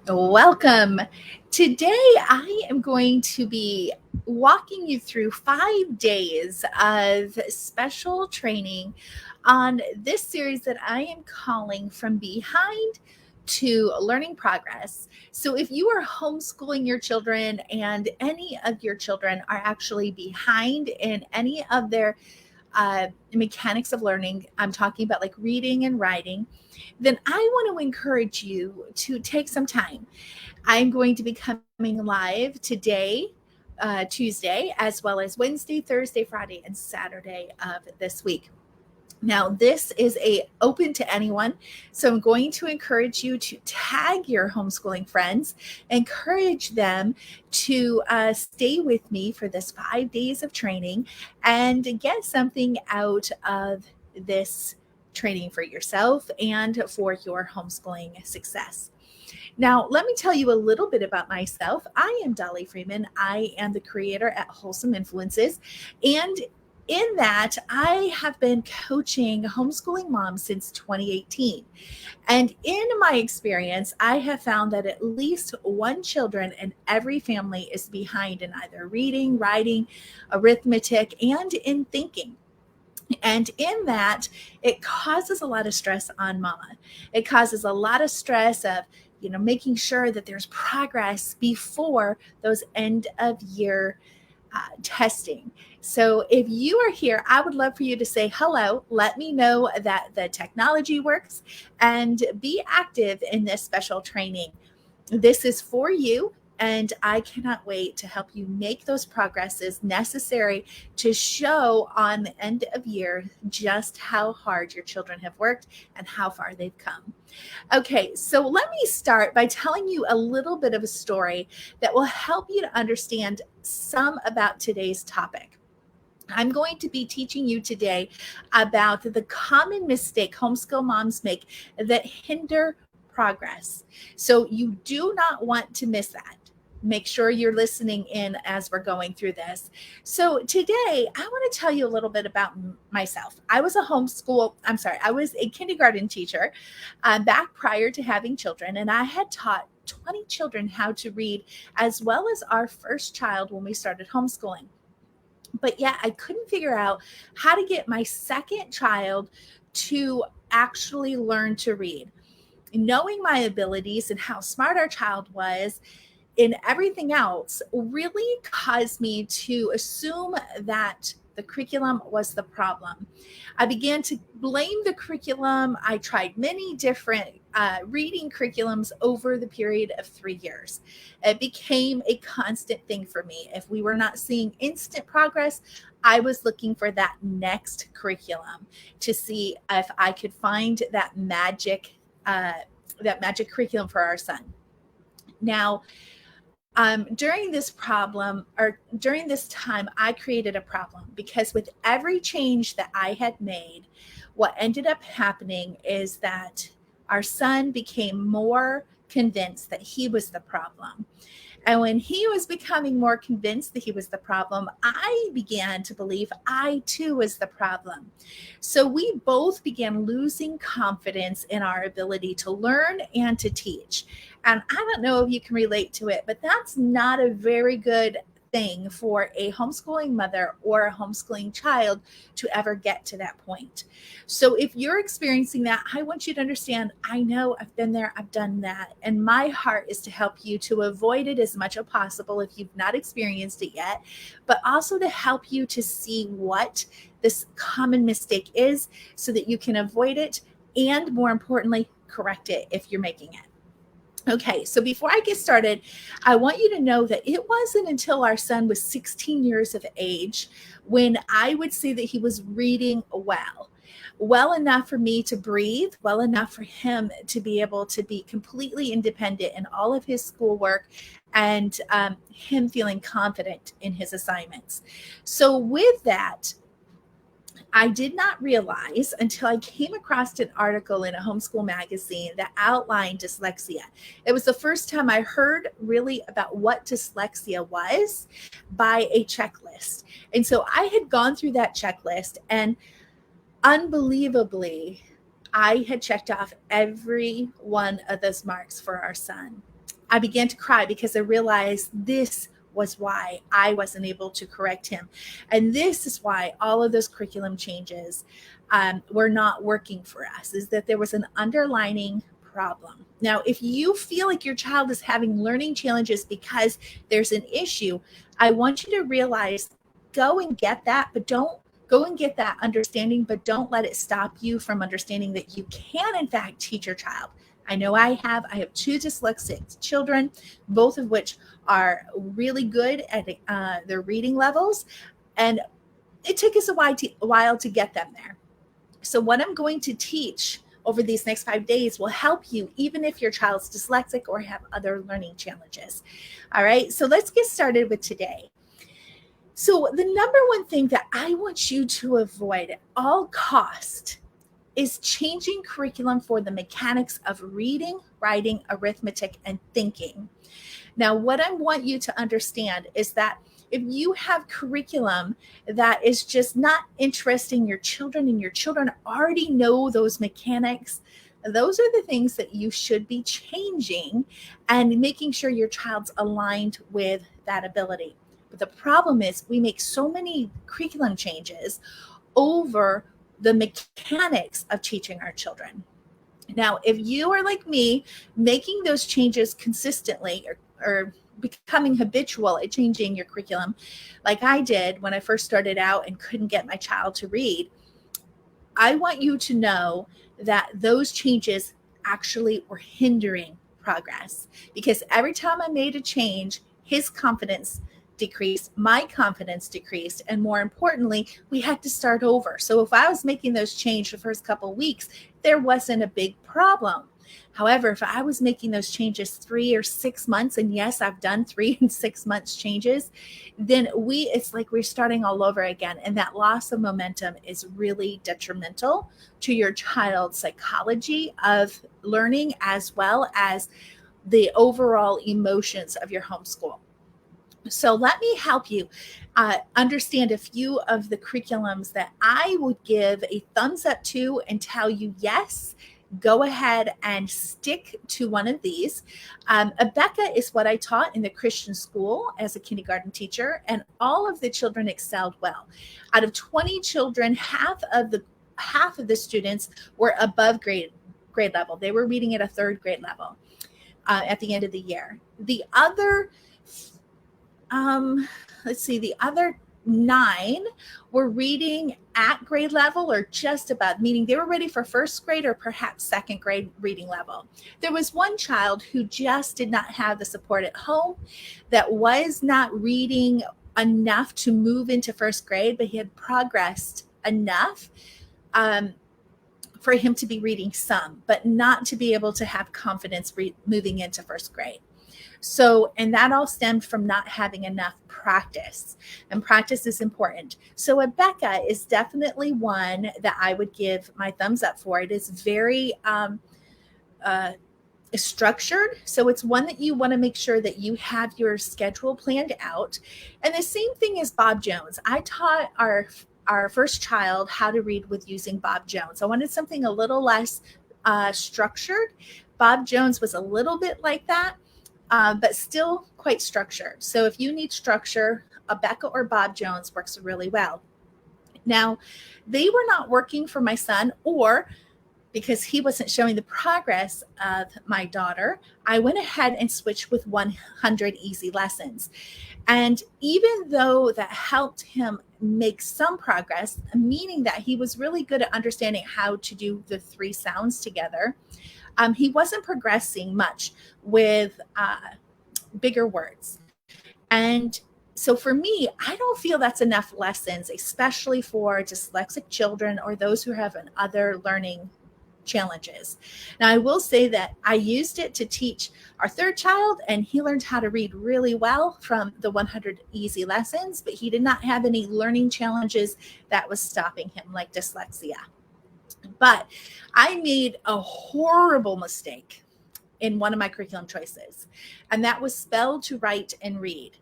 Welcome. Today, I am going to be walking you through 5 days of special training on this series that I am calling From Behind to Learning Progress. So, if you are homeschooling your children and any of your children are actually behind in any of their mechanics of learning, I'm talking about like reading and writing, then I want to encourage you to take some time. I'm going to be coming live today, Tuesday, as well as Wednesday, Thursday, Friday, and Saturday of this week. Now, this is a open to anyone, so I'm going to encourage you to tag your homeschooling friends, encourage them to stay with me for this 5 days of training and get something out of this training for yourself and for your homeschooling success. Now, let me tell you a little bit about myself. I am Dolly Freeman. I am the creator at Wholesome Influences. And in that, I have been coaching homeschooling moms since 2018. And in my experience, I have found that at least one children in every family is behind in either reading, writing, arithmetic, and in thinking. And in that, it causes a lot of stress on mama. It causes a lot of stress of, making sure that there's progress before those end of year testing. So if you are here, I would love for you to say hello. Let me know that the technology works and be active in this special training. This is for you. And I cannot wait to help you make those progresses necessary to show on the end of year just how hard your children have worked and how far they've come. Okay, so let me start by telling you a little bit of a story that will help you to understand some about today's topic. I'm going to be teaching you today about the common mistake homeschool moms make that hinder progress. So you do not want to miss that. Make sure you're listening in as we're going through this. So today, I want to tell you a little bit about myself. I was a kindergarten teacher back prior to having children, and I had taught 20 children how to read, as well as our first child when we started homeschooling. But yet I couldn't figure out how to get my second child to actually learn to read. Knowing my abilities and how smart our child was in everything else really caused me to assume that the curriculum was the problem. I began to blame the curriculum. I tried many different reading curriculums over the period of 3 years. It became a constant thing for me. If we were not seeing instant progress, I was looking for that next curriculum to see if I could find that magic curriculum for our son. Now, during this time, I created a problem because with every change that I had made, what ended up happening is that our son became more convinced that he was the problem. And when he was becoming more convinced that he was the problem, I began to believe I too was the problem. So we both began losing confidence in our ability to learn and to teach. And I don't know if you can relate to it, but that's not a very good thing for a homeschooling mother or a homeschooling child to ever get to that point. So if you're experiencing that, I want you to understand, I know I've been there, I've done that. And my heart is to help you to avoid it as much as possible if you've not experienced it yet, but also to help you to see what this common mistake is so that you can avoid it and, more importantly, correct it if you're making it. Okay, so before I get started, I want you to know that it wasn't until our son was 16 years of age when I would say that he was reading well enough for me to breathe, well enough for him to be able to be completely independent in all of his schoolwork and him feeling confident in his assignments. So, with that, I did not realize until I came across an article in a homeschool magazine that outlined dyslexia. It was the first time I heard really about what dyslexia was by a checklist. And so I had gone through that checklist, and unbelievably, I had checked off every one of those marks for our son. I began to cry because I realized this was why I wasn't able to correct him. And this is why all of those curriculum changes were not working for us, is that there was an underlining problem. Now, if you feel like your child is having learning challenges because there's an issue, I want you to realize, go and get that, but don't go and get that understanding, but don't let it stop you from understanding that you can, in fact, teach your child. I know I have two dyslexic children, both of which are really good at their reading levels. And it took us a while to get them there. So what I'm going to teach over these next 5 days will help you, even if your child's dyslexic or have other learning challenges. All right, so let's get started with today. So the number one thing that I want you to avoid at all cost is changing curriculum for the mechanics of reading, writing, arithmetic, and thinking. Now, what I want you to understand is that if you have curriculum that is just not interesting your children, and your children already know those mechanics, those are the things that you should be changing and making sure your child's aligned with that ability. But the problem is we make so many curriculum changes over the mechanics of teaching our children. Now, if you are like me, making those changes consistently or becoming habitual at changing your curriculum, like I did when I first started out and couldn't get my child to read, I want you to know that those changes actually were hindering progress, because every time I made a change, his confidence decreased, my confidence decreased, and more importantly, we had to start over. So if I was making those changes the first couple of weeks, there wasn't a big problem. However, if I was making those changes 3 or 6 months, and yes, I've done 3 and 6 months changes, then it's like we're starting all over again. And that loss of momentum is really detrimental to your child's psychology of learning, as well as the overall emotions of your homeschool. So let me help you understand a few of the curriculums that I would give a thumbs up to and tell you, yes, go ahead and stick to one of these. Abeka is what I taught in the Christian school as a kindergarten teacher, and all of the children excelled well. Out of 20 children, half of the students were above grade level. They were reading at a third grade level at the end of the year. The other the other 9 were reading at grade level or just above, meaning they were ready for first grade or perhaps second grade reading level. There was one child who just did not have the support at home, that was not reading enough to move into first grade, but he had progressed enough for him to be reading some, but not to be able to have confidence moving into first grade. So, and that all stemmed from not having enough practice, and practice is important. So Abeka is definitely one that I would give my thumbs up for. It is very structured. So it's one that you want to make sure that you have your schedule planned out. And the same thing as Bob Jones. I taught our first child how to read with using Bob Jones. I wanted something a little less structured. Bob Jones was a little bit like that. But still quite structured. So if you need structure, Abeka or Bob Jones works really well. Now, they were not working for my son, or because he wasn't showing the progress of my daughter, I went ahead and switched with 100 easy lessons. And even though that helped him make some progress, meaning that he was really good at understanding how to do the 3 sounds together, he wasn't progressing much with bigger words. And so for me, I don't feel that's enough lessons, especially for dyslexic children or those who have other learning challenges. Now, I will say that I used it to teach our third child, and he learned how to read really well from the 100 easy lessons, but he did not have any learning challenges that was stopping him, like dyslexia. But I made a horrible mistake in one of my curriculum choices, and that was spell to write and read.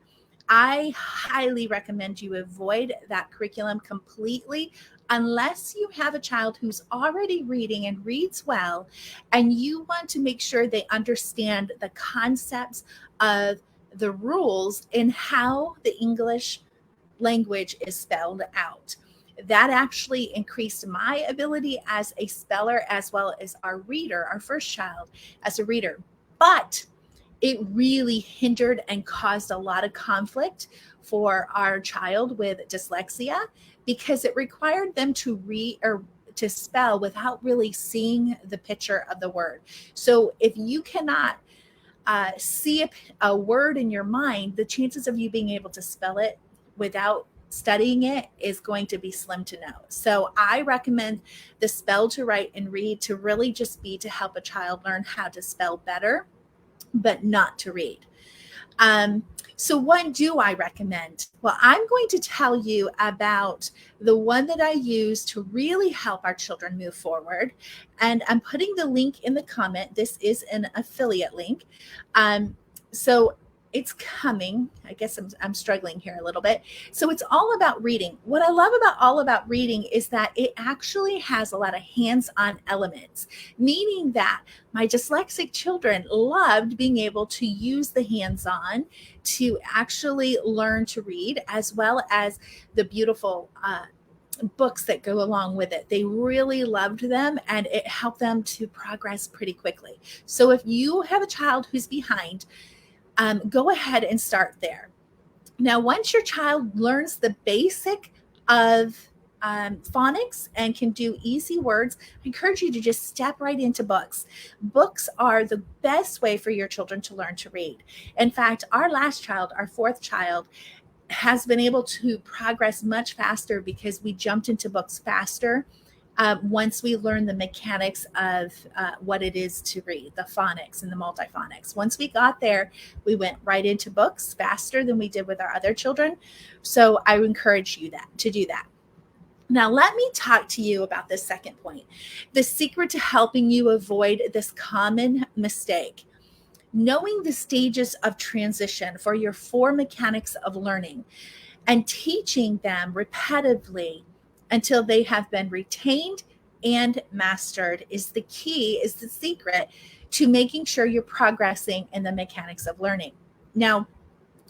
I highly recommend you avoid that curriculum completely unless you have a child who's already reading and reads well, and you want to make sure they understand the concepts of the rules in how the English language is spelled out. That actually increased my ability as a speller as well as our reader, our first child as a reader. But it really hindered and caused a lot of conflict for our child with dyslexia because it required them to read or to spell without really seeing the picture of the word. So if you cannot see a word in your mind, the chances of you being able to spell it without studying it is going to be slim to no. So I recommend the spell to write and read to really just be to help a child learn how to spell better, but not to read. Um, so what do I recommend? Well, I'm going to tell you about the one that I use to really help our children move forward. And I'm putting the link in the comment. This is an affiliate link. So it's coming. I guess I'm struggling here a little bit. So it's all about reading. What I love about all about reading is that it actually has a lot of hands-on elements, meaning that my dyslexic children loved being able to use the hands-on to actually learn to read, as well as the beautiful books that go along with it. They really loved them, and it helped them to progress pretty quickly. So if you have a child who's behind, go ahead and start there. Now, once your child learns the basic of phonics and can do easy words, I encourage you to just step right into books. Books are the best way for your children to learn to read. In fact, our last child, our fourth child, has been able to progress much faster because we jumped into books faster once we learned the mechanics of what it is to read, the phonics and the multiphonics. Once we got there, we went right into books faster than we did with our other children. So I encourage you to do that. Now, let me talk to you about this second point, the secret to helping you avoid this common mistake. Knowing the stages of transition for your 4 mechanics of learning and teaching them repetitively until they have been retained and mastered is the secret to making sure you're progressing in the mechanics of learning. Now,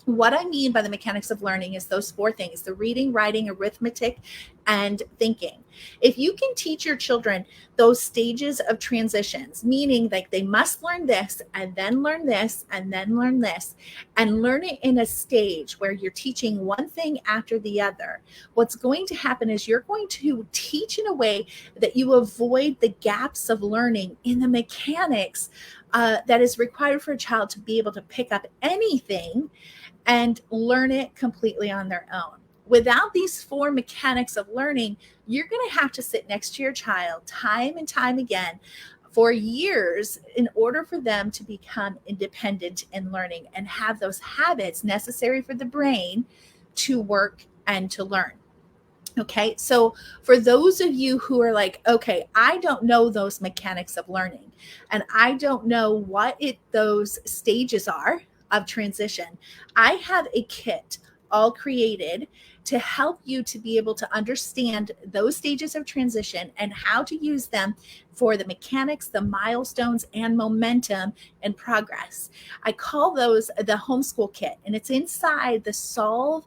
what I mean by the mechanics of learning is those 4 things: the reading, writing, arithmetic, and thinking. If you can teach your children those stages of transitions, meaning like they must learn this and then learn this and then learn this, and learn it in a stage where you're teaching one thing after the other, what's going to happen is you're going to teach in a way that you avoid the gaps of learning in the mechanics that is required for a child to be able to pick up anything and learn it completely on their own. Without these 4 mechanics of learning, you're going to have to sit next to your child time and time again for years in order for them to become independent in learning and have those habits necessary for the brain to work and to learn. Okay, so for those of you who are like, okay, I don't know those mechanics of learning, and I don't know what those stages are of transition, I have a kit all created to help you to be able to understand those stages of transition and how to use them for the mechanics, the milestones, and momentum and progress. I call those the Homeschool kit, and it's inside the Solve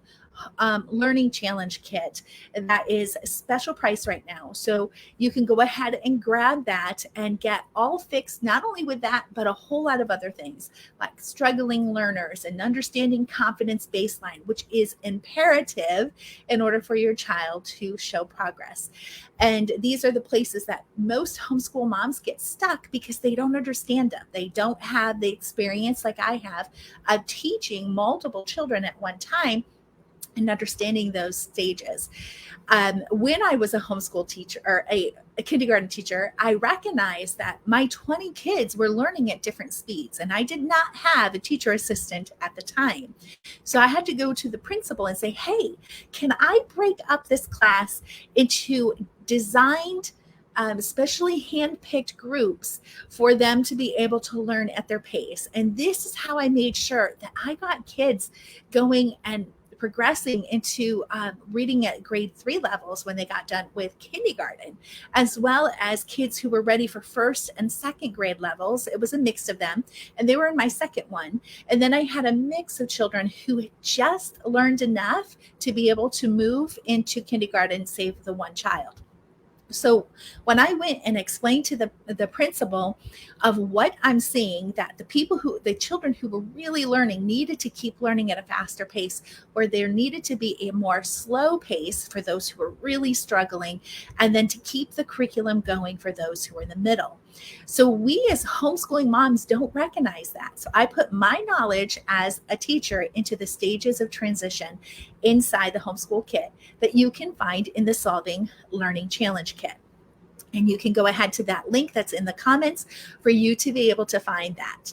Learning Challenge kit that is a special price right now. So you can go ahead and grab that and get all fixed, not only with that, but a whole lot of other things like struggling learners and understanding confidence baseline, which is imperative in order for your child to show progress. And these are the places that most homeschool moms get stuck because they don't understand them. They don't have the experience like I have of teaching multiple children at one time and understanding those stages. When I was a homeschool teacher or a kindergarten teacher, I recognized that my 20 kids were learning at different speeds, and I did not have a teacher assistant at the time. So I had to go to the principal and say, hey, can I break up this class into designed especially hand-picked groups for them to be able to learn at their pace? And this is how I made sure that I got kids going and progressing into reading at grade 3 levels when they got done with kindergarten, as well as kids who were ready for first and second grade levels. It was a mix of them, and they were in my second one. And then I had a mix of children who had just learned enough to be able to move into kindergarten, save the one child. So when I went and explained to the principal of what I'm seeing, that the children who were really learning needed to keep learning at a faster pace, or there needed to be a more slow pace for those who were really struggling, and then to keep the curriculum going for those who were in the middle. So we as homeschooling moms don't recognize that. So I put my knowledge as a teacher into the stages of transition inside the homeschool kit that you can find in the Solving Learning Challenge kit. And you can go ahead to that link that's in the comments for you to be able to find that.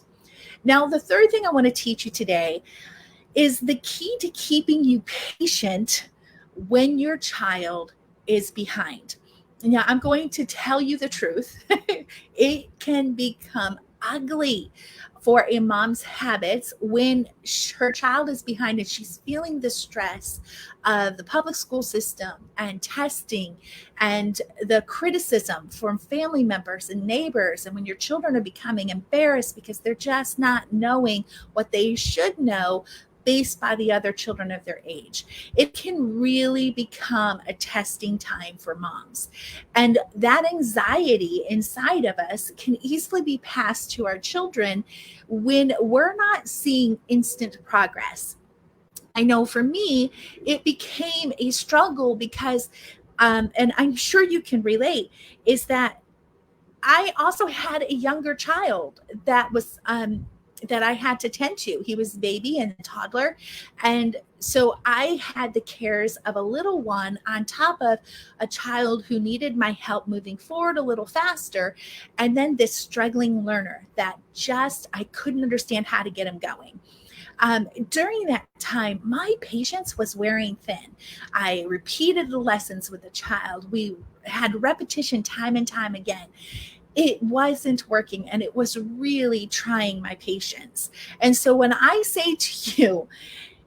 Now, the third thing I want to teach you today is the key to keeping you patient when your child is behind. Now, I'm going to tell you the truth. It can become ugly for a mom's habits when her child is behind and she's feeling the stress of the public school system and testing and the criticism from family members and neighbors. And when your children are becoming embarrassed because they're just not knowing what they should know based by the other children of their age. It can really become a testing time for moms. And that anxiety inside of us can easily be passed to our children when we're not seeing instant progress. I know for me, it became a struggle because, and I'm sure you can relate, is that I also had a younger child that was that I had to tend to. He was a baby and a toddler. And so I had the cares of a little one on top of a child who needed my help moving forward a little faster. And then this struggling learner that just, I couldn't understand how to get him going. During that time, my patience was wearing thin. I repeated the lessons with the child. We had repetition time and time again. It wasn't working, and it was really trying my patience. And so when I say to you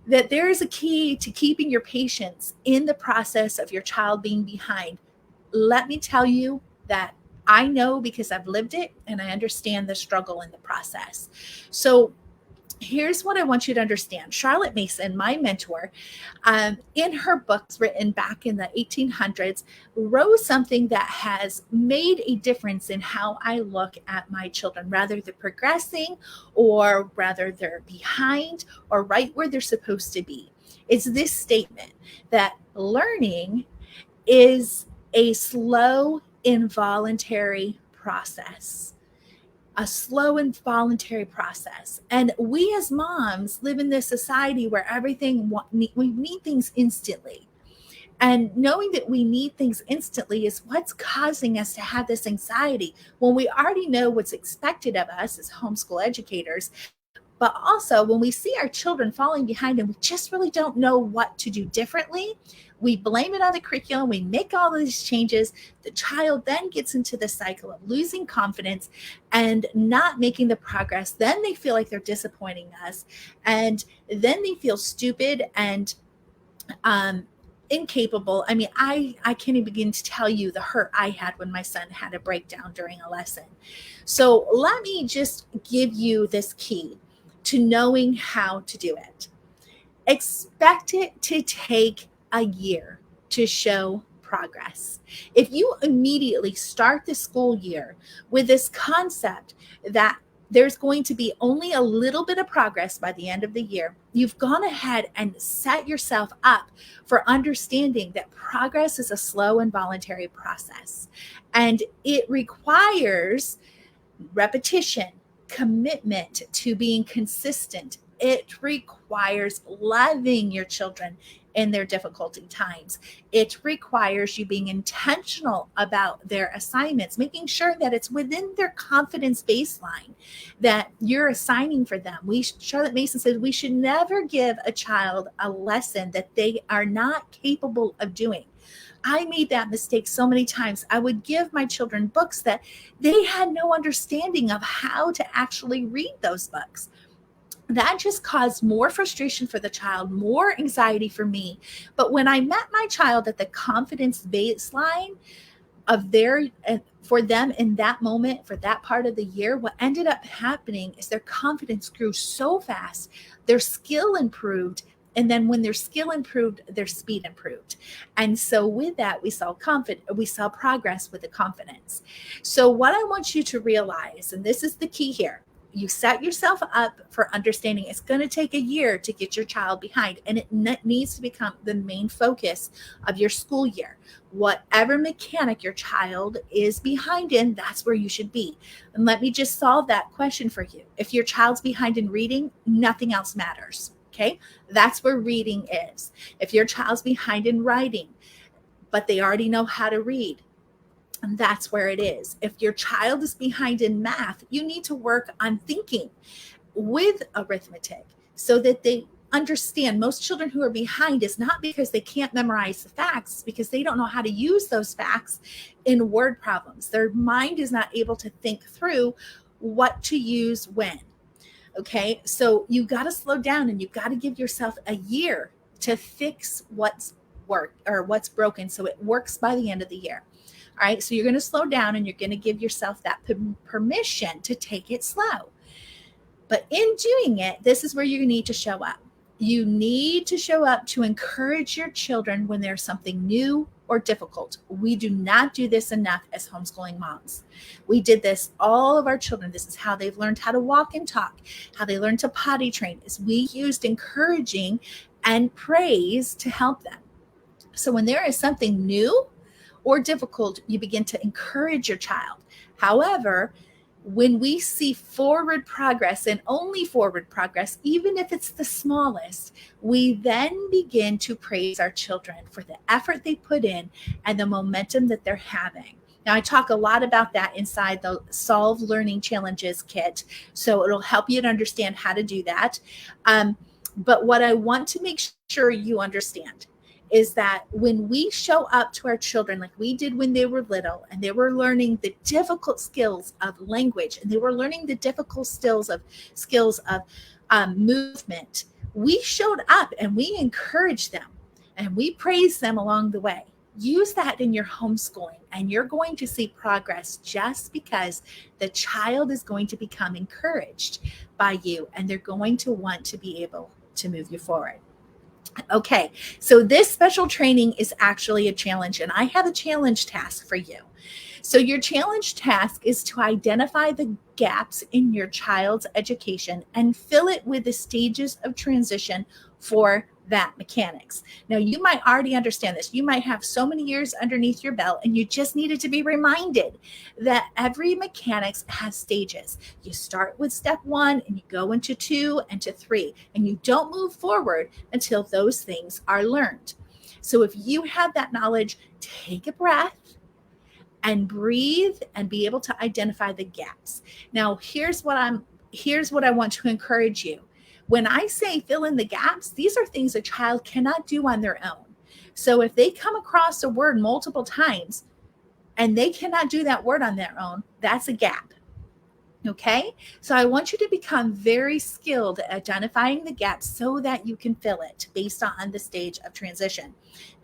that there is a key to keeping your patience in the process of your child being behind, let me tell you that I know because I've lived it and I understand the struggle in the process. So here's what I want you to understand. Charlotte Mason, my mentor, in her books written back in the 1800s, wrote something that has made a difference in how I look at my children, rather they're progressing or rather they're behind or right where they're supposed to be. It's this statement that learning is a slow, involuntary process. A slow and voluntary process. And we as moms live in this society where we need things instantly. And knowing that we need things instantly is what's causing us to have this anxiety when we already know what's expected of us as homeschool educators. But also when we see our children falling behind and we just really don't know what to do differently, we blame it on the curriculum, we make all of these changes. The child then gets into the cycle of losing confidence and not making the progress. Then they feel like they're disappointing us. And then they feel stupid and incapable. I mean, I can't even begin to tell you the hurt I had when my son had a breakdown during a lesson. So let me just give you this key to knowing how to do it. Expect it to take a year to show progress. If you immediately start the school year with this concept that there's going to be only a little bit of progress by the end of the year, you've gone ahead and set yourself up for understanding that progress is a slow and voluntary process. And it requires repetition, commitment to being consistent. It requires loving your children in their difficulty times. It requires you being intentional about their assignments, making sure that it's within their confidence baseline that you're assigning for them. Charlotte Mason says we should never give a child a lesson that they are not capable of doing. I made that mistake so many times. I would give my children books that they had no understanding of how to actually read those books. That just caused more frustration for the child, more anxiety for me. But when I met my child at the confidence baseline of their, for them in that moment, for that part of the year, what ended up happening is their confidence grew so fast, their skill improved. And then when their skill improved, their speed improved. And so with that, we saw progress with the confidence. So what I want you to realize, and this is the key here, you set yourself up for understanding it's going to take a year to get your child behind, and it needs to become the main focus of your school year. Whatever mechanic your child is behind in, that's where you should be. And let me just solve that question for you. If your child's behind in reading, nothing else matters. Okay, that's where reading is. If your child's behind in writing, but they already know how to read, and that's where it is. If your child is behind in math, you need to work on thinking with arithmetic so that they understand. Most children who are behind is not because they can't memorize the facts, because they don't know how to use those facts in word problems. Their mind is not able to think through what to use when. Okay, so you got to slow down, and you got to give yourself a year to fix what's what's broken, so it works by the end of the year. All right, so you're going to slow down, and you're going to give yourself that permission to take it slow. But in doing it, this is where you need to show up. You need to show up to encourage your children when there's something new or difficult. We do not do this enough as homeschooling moms. We did this, all of our children. This is how they've learned how to walk and talk, how they learned to potty train, is we used encouraging and praise to help them. So when there is something new or difficult, you begin to encourage your child. However, when we see forward progress, and only forward progress, even if it's the smallest, we then begin to praise our children for the effort they put in and the momentum that they're having. Now, I talk a lot about that inside the Solve Learning Challenges kit, so it'll help you to understand how to do that. But what I want to make sure you understand is that when we show up to our children like we did when they were little, and they were learning the difficult skills of language, and they were learning the difficult skills of movement, we showed up and we encouraged them and we praised them along the way. Use that in your homeschooling, and you're going to see progress, just because the child is going to become encouraged by you, and they're going to want to be able to move you forward. Okay, so this special training is actually a challenge, and I have a challenge task for you. So your challenge task is to identify the gaps in your child's education and fill it with the stages of transition for that mechanics. Now, you might already understand this. You might have so many years underneath your belt, and you just needed to be reminded that every mechanics has stages. You start with step 1, and you go into 2 and to 3, and you don't move forward until those things are learned. So if you have that knowledge, take a breath and breathe and be able to identify the gaps. Now, here's what I want to encourage you. When I say fill in the gaps, these are things a child cannot do on their own. So if they come across a word multiple times and they cannot do that word on their own, that's a gap. Okay, so I want you to become very skilled at identifying the gaps so that you can fill it based on the stage of transition.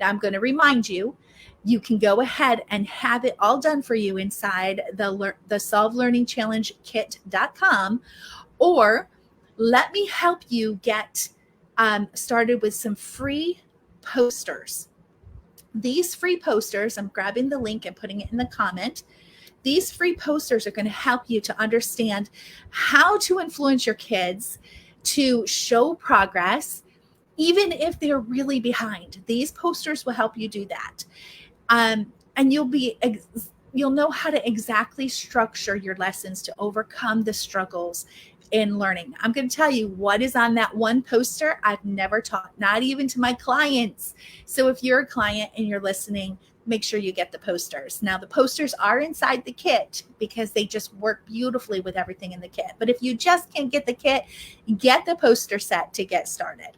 Now, I'm going to remind you, you can go ahead and have it all done for you inside the Solve Learning Challenge kit.com, or let me help you get started with some free posters. These free posters, I'm grabbing the link and putting it in the comment. These free posters are going to help you to understand how to influence your kids to show progress, even if they're really behind. These posters will help you do that. And you'll know how to exactly structure your lessons to overcome the struggles in learning. I'm going to tell you what is on that one poster I've never taught, not even to my clients. So if you're a client and you're listening, make sure you get the posters. Now, the posters are inside the kit because they just work beautifully with everything in the kit. But if you just can't get the kit, get the poster set to get started.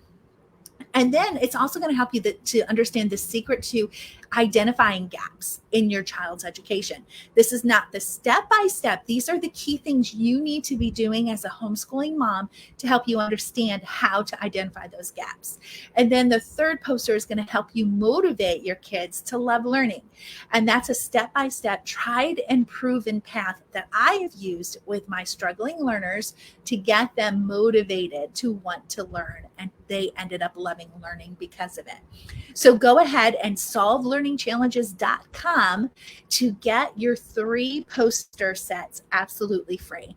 And then it's also going to help you to understand the secret to identifying gaps in your child's education. This is not the step by step. These are the key things you need to be doing as a homeschooling mom to help you understand how to identify those gaps. And then the third poster is going to help you motivate your kids to love learning. And that's a step by step, tried and proven path that I have used with my struggling learners to get them motivated to want to learn. And they ended up loving learning because of it. So go ahead and solvelearningchallenges.com to get your 3 poster sets absolutely free.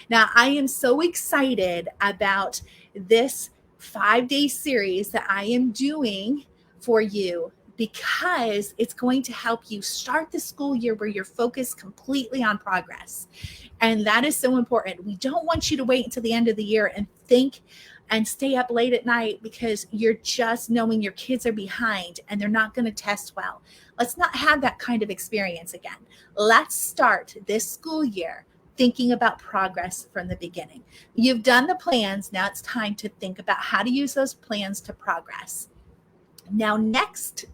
Now, I am so excited about this 5-day series that I am doing for you because it's going to help you start the school year where you're focused completely on progress. And that is so important. We don't want you to wait until the end of the year and think and stay up late at night because you're just knowing your kids are behind and they're not going to test well. Let's not have that kind of experience again. Let's start this school year thinking about progress from the beginning. You've done the plans. Now it's time to think about how to use those plans to progress. Now, next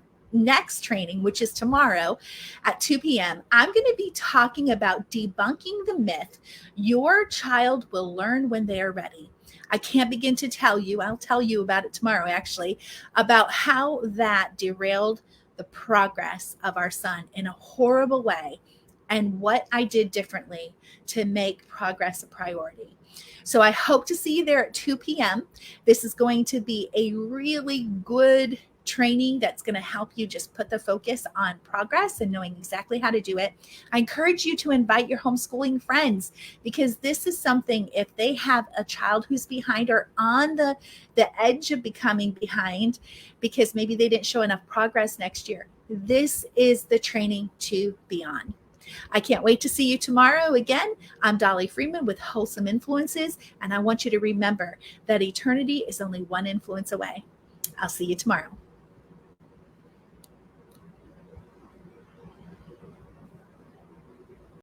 training, which is tomorrow at 2 p.m., I'm going to be talking about debunking the myth your child will learn when they are ready. I can't begin to tell you, I'll tell you about it tomorrow actually, about how that derailed the progress of our son in a horrible way and what I did differently to make progress a priority. So I hope to see you there at 2 p.m. This is going to be a really good training that's going to help you just put the focus on progress and knowing exactly how to do it. I encourage you to invite your homeschooling friends because this is something, if they have a child who's behind or on the edge of becoming behind because maybe they didn't show enough progress next year, this is the training to be on. I can't wait to see you tomorrow again. I'm Dolly Freeman with Wholesome Influences, and I want you to remember that eternity is only one influence away. I'll see you tomorrow.